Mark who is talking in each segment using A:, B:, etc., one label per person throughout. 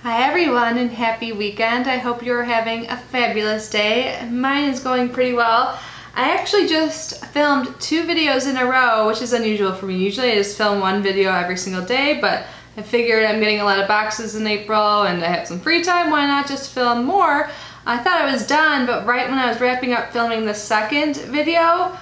A: Hi everyone and happy weekend. I hope you're having a fabulous day. Mine is going pretty well. I actually just filmed 2 videos in a row, which is unusual for me. Usually I just film 1 video every single day, but I figured I'm getting a lot of boxes in April and I have some free time, why not just film more? I thought I was done, but right when I was wrapping up filming the second video,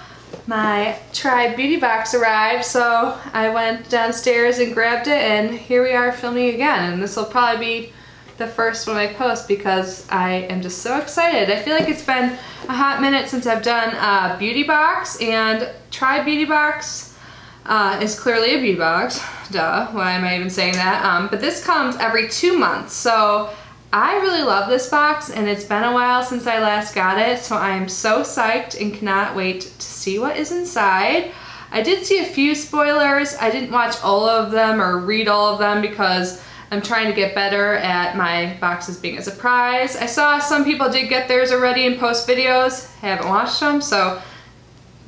A: my Try Beauty box arrived, so I went downstairs and grabbed it, and here we are filming again. And this will probably be the first one I post because I am just so excited. I feel like it's been a hot minute since I've done a beauty box, and Try Beauty box is clearly a beauty box. Duh, why am I even saying that? But this comes every 2 months, so I really love this box, and it's been a while since I last got it, so I am so psyched and cannot wait to see what is inside. I did see a few spoilers. I didn't watch all of them or read all of them because I'm trying to get better at my boxes being a surprise. I saw some people did get theirs already and post videos. I haven't watched them, so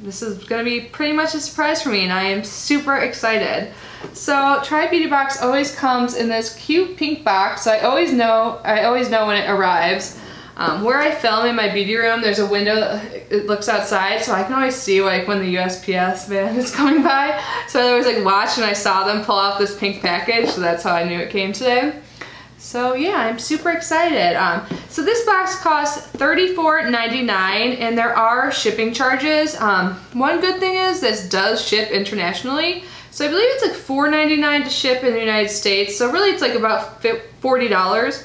A: this is gonna be pretty much a surprise for me, and I am super excited. So Try Beauty box always comes in this cute pink box, so I always know when it arrives. Where I film in my beauty room, there's a window that looks outside, so I can always see like when the USPS van is coming by. So I always like watch, and I saw them pull out this pink package, so that's how I knew it came today. So yeah, I'm super excited. So this box costs $34.99, and there are shipping charges. One good thing is this does ship internationally. So I believe it's like $4.99 to ship in the United States. So really it's like about $40.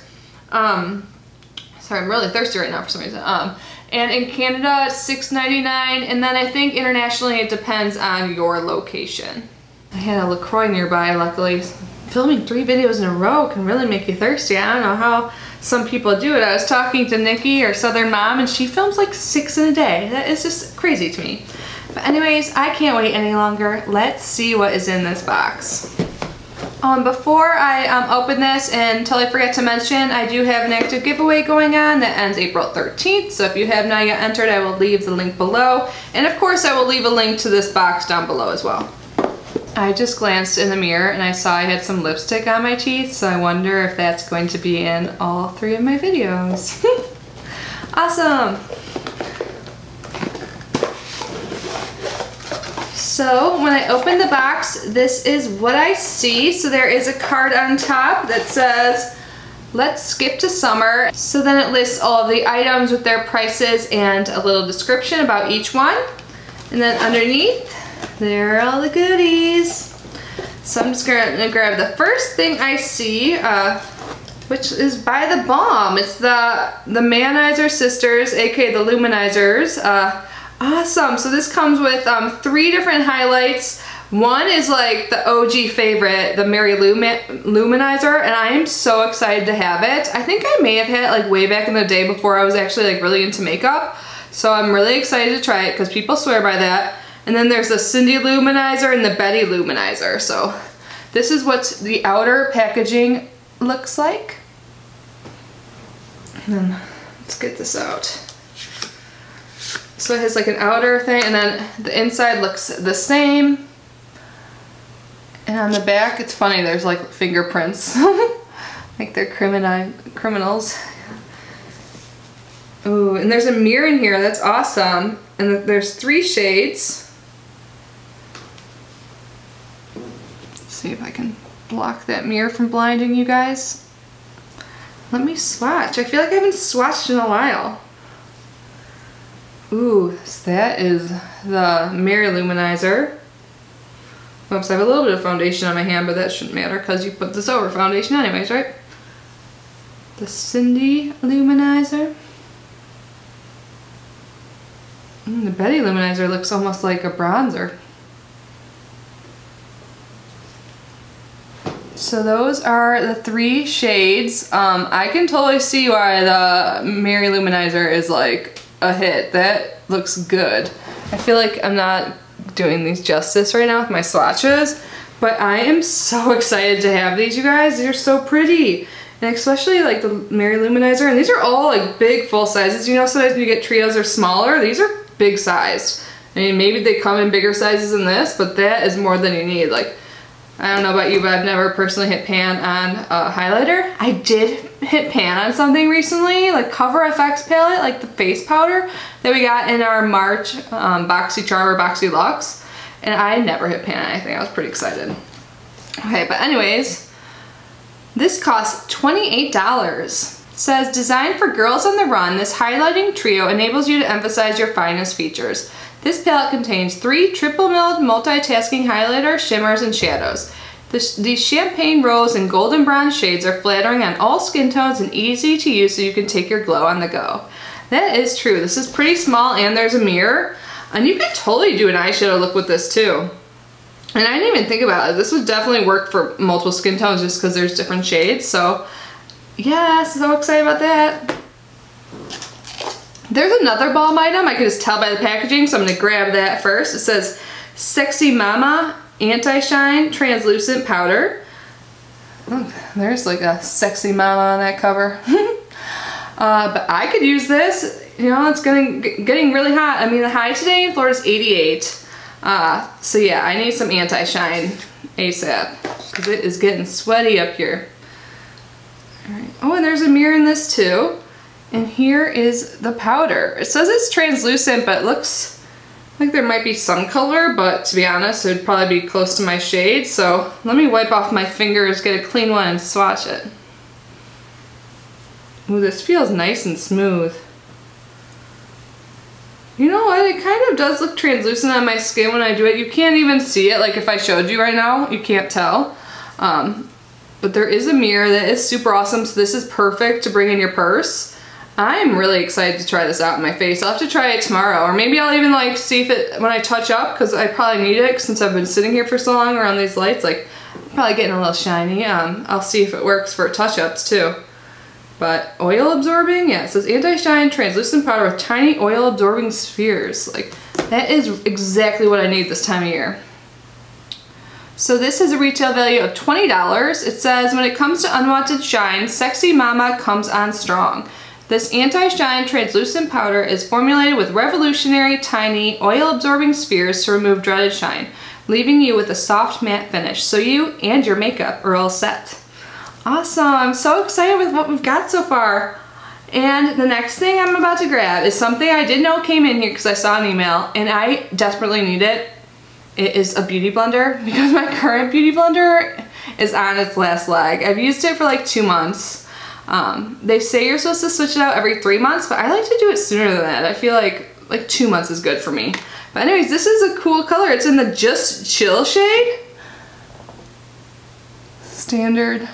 A: Sorry, I'm really thirsty right now for some reason. And in Canada it's $6.99, and then I think internationally it depends on your location. I had a LaCroix nearby, luckily. Filming 3 videos in a row can really make you thirsty. I don't know how some people do it. I was talking to Nikki, our Southern mom, and she films like 6 in a day. That is just crazy to me. But anyways, I can't wait any longer. Let's see what is in this box. Before I open this, and until I forget to mention, I do have an active giveaway going on that ends April 13th. So if you have not yet entered, I will leave the link below. And of course, I will leave a link to this box down below as well. I just glanced in the mirror and I saw I had some lipstick on my teeth, so I wonder if that's going to be in all 3 of my videos. Awesome! So when I open the box, this is what I see. So there is a card on top that says, "Let's skip to summer." So then it lists all of the items with their prices and a little description about each one. And then underneath, there are all the goodies. So I'm just gonna grab the first thing I see, which is by The Balm. It's the Manizer Sisters, aka the Luminizers. Awesome. So this comes with 3 different highlights. One is like the OG favorite, the Mary Lou Luminizer, and I am so excited to have it. I think I may have had it like way back in the day before I was actually like really into makeup. So I'm really excited to try it because people swear by that. And then there's the Cindy Luminizer and the Betty Luminizer. So this is what the outer packaging looks like. And then let's get this out. So it has like an outer thing, and then the inside looks the same. And on the back, it's funny, there's like fingerprints. Like they're criminals. Ooh, and there's a mirror in here, that's awesome. And there's 3 shades. See if I can block that mirror from blinding you guys. Let me swatch. I feel like I haven't swatched in a while. Ooh, so that is the Mary Luminizer. Oops, I have a little bit of foundation on my hand, but that shouldn't matter because you put this over foundation anyways, right? The Cindy Luminizer. The Betty Luminizer looks almost like a bronzer. So those are the 3 shades. I can totally see why the Mary Luminizer is like a hit. That looks good. I feel like I'm not doing these justice right now with my swatches, but I am so excited to have these, you guys. They're so pretty. And especially like the Mary Luminizer, and these are all like big full sizes. You know, sometimes when you get trios they're smaller. These are big sized. I mean, maybe they come in bigger sizes than this, but that is more than you need. Like, I don't know about you, but I've never personally hit pan on a highlighter. I did hit pan on something recently, like Cover FX palette, like the face powder that we got in our March Boxy Charm or Boxy Luxe. And I never hit pan on anything. I was pretty excited. Okay, but anyways, this costs $28. It says, designed for girls on the run, this highlighting trio enables you to emphasize your finest features. This palette contains 3 triple milled multitasking highlighter, shimmers, and shadows. These champagne rose and golden bronze shades are flattering on all skin tones and easy to use so you can take your glow on the go. That is true. This is pretty small and there's a mirror. And you could totally do an eyeshadow look with this too. And I didn't even think about it. This would definitely work for multiple skin tones just because there's different shades. So yeah, so excited about that. There's another balm item. I can just tell by the packaging, so I'm gonna grab that first. It says Sexy Mama Anti-Shine Translucent Powder. Look, there's like a sexy mama on that cover. But I could use this. You know, it's getting really hot. I mean, the high today in Florida is 88. So yeah, I need some anti-shine ASAP because it is getting sweaty up here. All right. Oh, and there's a mirror in this too. And here is the powder. It says it's translucent, but it looks like there might be some color, but to be honest, it would probably be close to my shade. So let me wipe off my fingers, get a clean one, and swatch it. Ooh, this feels nice and smooth. You know what? It kind of does look translucent on my skin when I do it. You can't even see it. Like if I showed you right now, you can't tell. But there is a mirror that is super awesome. So this is perfect to bring in your purse. I'm really excited to try this out in my face. I'll have to try it tomorrow, or maybe I'll even like see if it, when I touch up, because I probably need it since I've been sitting here for so long around these lights, like I'm probably getting a little shiny. I'll see if it works for touch-ups too. But oil absorbing, yeah, it says anti-shine translucent powder with tiny oil absorbing spheres. Like that is exactly what I need this time of year. So this has a retail value of $20. It says when it comes to unwanted shine, Sexy Mama comes on strong. This anti-shine translucent powder is formulated with revolutionary tiny oil-absorbing spheres to remove dreaded shine, leaving you with a soft matte finish, so you and your makeup are all set. Awesome, I'm so excited with what we've got so far. And the next thing I'm about to grab is something I didn't know came in here because I saw an email and I desperately need it. It is a beauty blender because my current beauty blender is on its last leg. I've used it for like 2 months. They say you're supposed to switch it out every 3 months, but I like to do it sooner than that. I feel like 2 months is good for me. But anyways, this is a cool color. It's in the Just Chill shade. Standard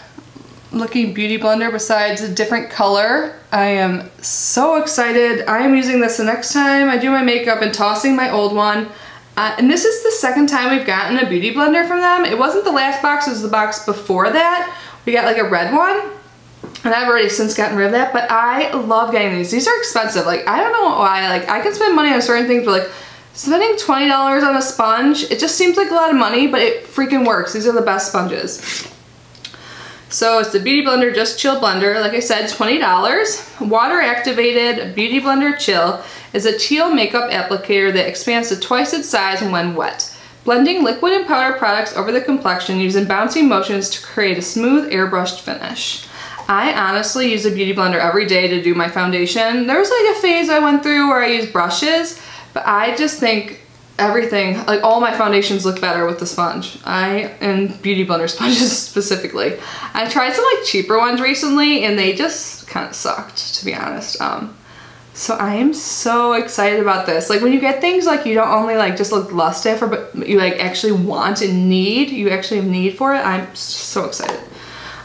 A: looking beauty blender besides a different color. I am so excited. I am using this the next time I do my makeup and tossing my old one. And this is the second time we've gotten a beauty blender from them. It wasn't the last box, it was the box before that. We got like a red one. And I've already since gotten rid of that, but I love getting these. These are expensive. Like, I don't know why. Like, I can spend money on certain things, but like, spending $20 on a sponge, it just seems like a lot of money, but it freaking works. These are the best sponges. So it's the Beauty Blender Just Chill Blender. Like I said, $20. Water Activated Beauty Blender Chill is a teal makeup applicator that expands to twice its size when wet, blending liquid and powder products over the complexion using bouncy motions to create a smooth airbrushed finish. I honestly use a beauty blender every day to do my foundation. There was like a phase I went through where I used brushes, but I just think everything, like all my foundations look better with the sponge. And beauty blender sponges specifically. I tried some like cheaper ones recently and they just kind of sucked, to be honest. So I am so excited about this. Like when you get things like you don't only like just look lusty for, but you like actually want and need, you actually have need for it, I'm so excited.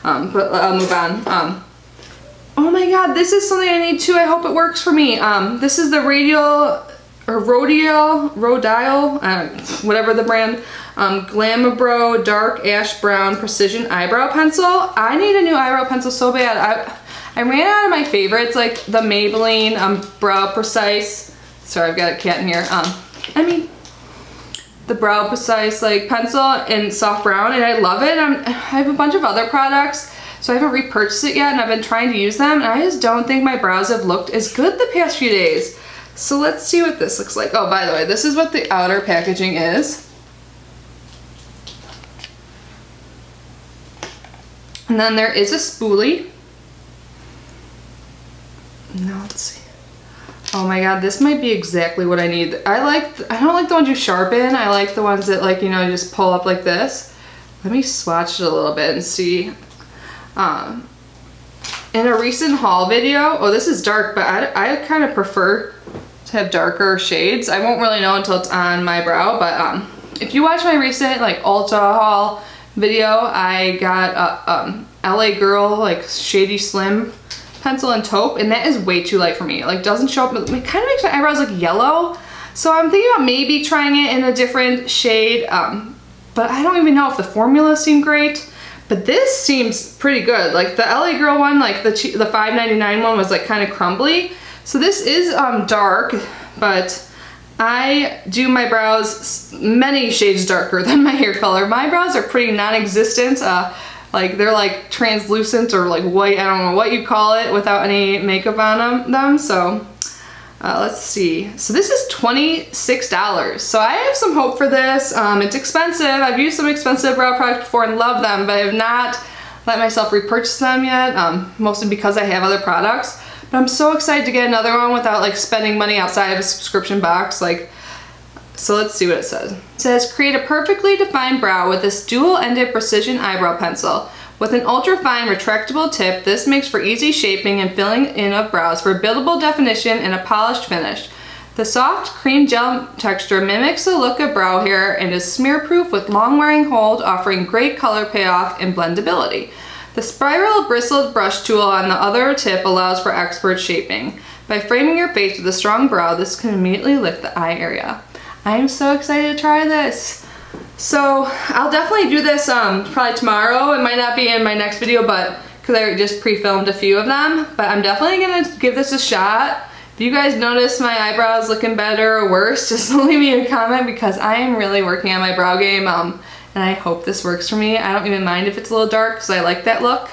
A: But I'll move on. Oh my god, this is something I need too. I hope it works for me. This is the Rodial, whatever the brand, Eyebrow Dark Ash Brown Precision Eyebrow Pencil. I need a new eyebrow pencil so bad. I ran out of my favorites, like the Maybelline Brow Precise. Sorry, I've got a cat in here. The Brow Precise like pencil in soft brown, and I love it. I have a bunch of other products, so I haven't repurchased it yet, and I've been trying to use them, and I just don't think my brows have looked as good the past few days. So let's see what this looks like. Oh, by the way, this is what the outer packaging is. And then there is a spoolie. Now let's see. Oh my god, this might be exactly what I need. I don't like the ones you sharpen. I like the ones that, like, you know, you just pull up like this. Let me swatch it a little bit and see. In a recent haul video, oh, this is dark, but I kind of prefer to have darker shades. I won't really know until it's on my brow, but if you watch my recent like Ulta haul video, I got a LA Girl like Shady Slim pencil and taupe, and that is way too light for me. It like doesn't show up, it kind of makes my eyebrows look yellow. So I'm thinking about maybe trying it in a different shade, but I don't even know if the formula seemed great. But this seems pretty good. Like the LA Girl one, like the $5.99 one was like kind of crumbly. So this is dark, but I do my brows many shades darker than my hair color. My brows are pretty non-existent. Like they're like translucent or like white, I don't know what you call it, without any makeup on them. So let's see. So this is $26. So I have some hope for this. It's expensive. I've used some expensive brow products before and love them, but I have not let myself repurchase them yet, mostly because I have other products. But I'm so excited to get another one without like spending money outside of a subscription box. Like, so let's see what it says. It says, create a perfectly defined brow with this dual-ended precision eyebrow pencil. With an ultra-fine retractable tip, this makes for easy shaping and filling in of brows for buildable definition and a polished finish. The soft cream gel texture mimics the look of brow hair and is smear-proof with long-wearing hold, offering great color payoff and blendability. The spiral bristled brush tool on the other tip allows for expert shaping. By framing your face with a strong brow, this can immediately lift the eye area. I am so excited to try this. So I'll definitely do this probably tomorrow. It might not be in my next video, but because I just pre-filmed a few of them, but I'm definitely gonna give this a shot. If you guys notice my eyebrows looking better or worse, just leave me a comment because I am really working on my brow game, and I hope this works for me. I don't even mind if it's a little dark because I like that look.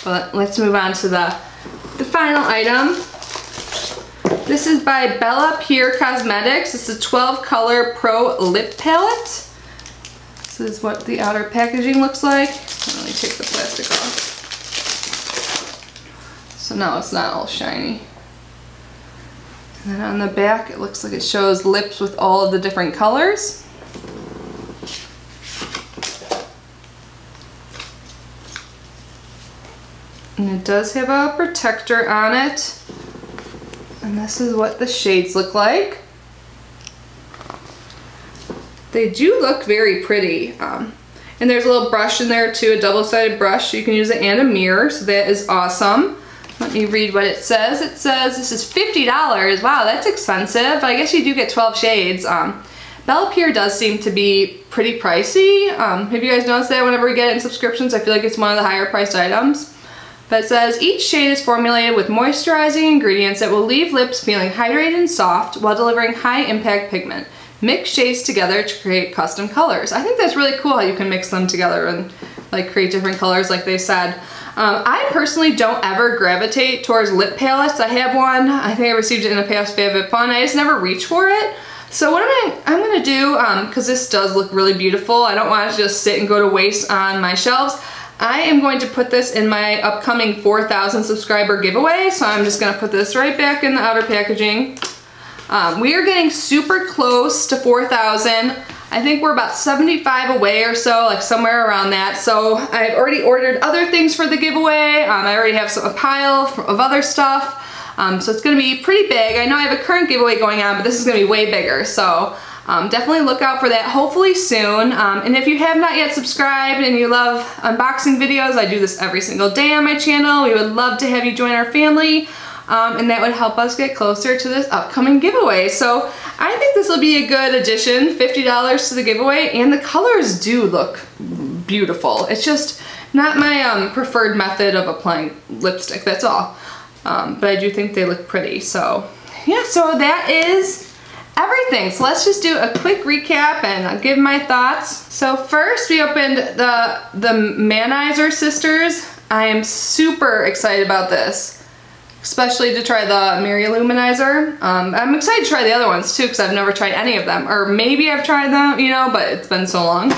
A: But let's move on to the final item. This is by Bella Pure Cosmetics. It's a 12 color pro lip palette. This is what the outer packaging looks like. Let me take the plastic off. So now it's not all shiny. And then on the back it looks like it shows lips with all of the different colors. And it does have a protector on it. And this is what the shades look like. They do look very pretty. And there's a little brush in there too, a double-sided brush. You can use it and a mirror, so that is awesome. Let me read what it says. It says this is $50. Wow, that's expensive. I guess you do get 12 shades. Bella Pure does seem to be pretty pricey. Have you guys noticed that whenever we get it in subscriptions? I feel like it's one of the higher priced items. But it says, each shade is formulated with moisturizing ingredients that will leave lips feeling hydrated and soft while delivering high impact pigment. Mix shades together to create custom colors. I think that's really cool how you can mix them together and like create different colors like they said. I personally don't ever gravitate towards lip palettes. I have one. I think I received it in a past FabFitFun. I just never reach for it. So what I'm gonna do, because this does look really beautiful, I don't want to just sit and go to waste on my shelves. I am going to put this in my upcoming 4,000 subscriber giveaway, so I'm just going to put this right back in the outer packaging. We are getting super close to 4,000. I think we're about 75 away or so, like somewhere around that. So I've already ordered other things for the giveaway. I already have a pile of other stuff. So it's going to be pretty big. I know I have a current giveaway going on, but this is going to be way bigger. So definitely look out for that, hopefully soon. And if you have not yet subscribed and you love unboxing videos, I do this every single day on my channel. We would love to have you join our family, and that would help us get closer to this upcoming giveaway. So I think this will be a good addition, $50 to the giveaway, and the colors do look beautiful. It's just not my preferred method of applying lipstick, that's all. But I do think they look pretty. So yeah, so that is everything. So let's just do a quick recap and I'll give my thoughts. So first we opened the Manizer Sisters. I am super excited about this, especially to try the Mary Luminizer. I'm excited to try the other ones too because I've never tried any of them, or maybe I've tried them, you know, but it's been so long.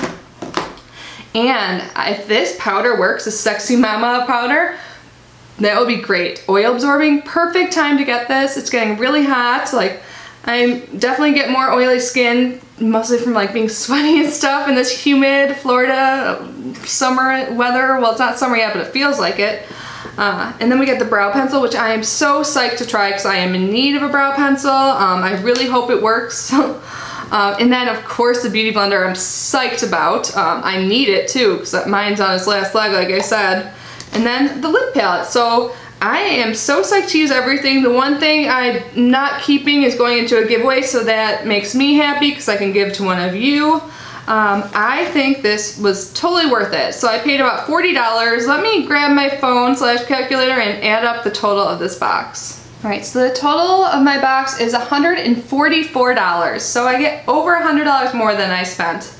A: And if this powder works, the Sexy Mama powder, that would be great. Oil absorbing, perfect time to get this. It's getting really hot. Like, I definitely get more oily skin, mostly from like being sweaty and stuff in this humid Florida summer weather. Well, it's not summer yet, but it feels like it. And then we get the brow pencil, which I am so psyched to try because I am in need of a brow pencil. I really hope it works. And then of course the Beauty Blender I'm psyched about. I need it too because mine's on its last leg, like I said. And then the lip palette. So I am so psyched to use everything. The one thing I'm not keeping is going into a giveaway, so that makes me happy because I can give to one of you. I think this was totally worth it. So I paid about $40. Let me grab my phone / calculator and add up the total of this box. Alright, so the total of my box is $144. So I get over $100 more than I spent.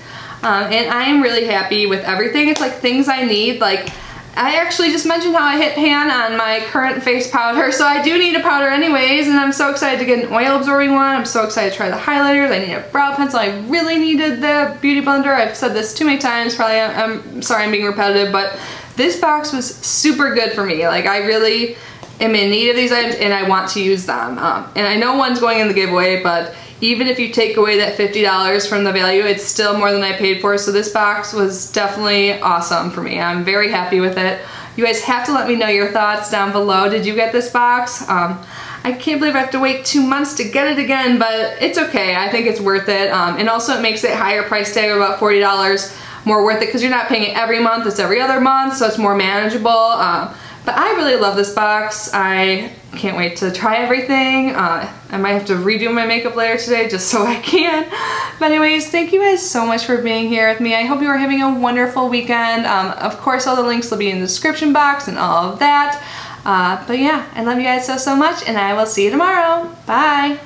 A: And I am really happy with everything. It's like things I need. Like, I actually just mentioned how I hit pan on my current face powder, so I do need a powder anyways, and I'm so excited to get an oil absorbing one. I'm so excited to try the highlighters. I need a brow pencil. I really needed the Beauty Blender. I've said this too many times, probably. I'm sorry I'm being repetitive, but this box was super good for me. Like, I really am in need of these items and I want to use them. And I know one's going in the giveaway, but even if you take away that $50 from the value, it's still more than I paid for. So this box was definitely awesome for me. I'm very happy with it. You guys have to let me know your thoughts down below. Did you get this box? I can't believe I have to wait 2 months to get it again, but it's okay. I think it's worth it. And also it makes it higher price tag of about $40 more worth it because you're not paying it every month. It's every other month, so it's more manageable. But I really love this box. I can't wait to try everything. I might have to redo my makeup later today just so I can. But anyways, thank you guys so much for being here with me. I hope you are having a wonderful weekend. Of course, all the links will be in the description box and all of that. But yeah, I love you guys so much, and I will see you tomorrow. Bye.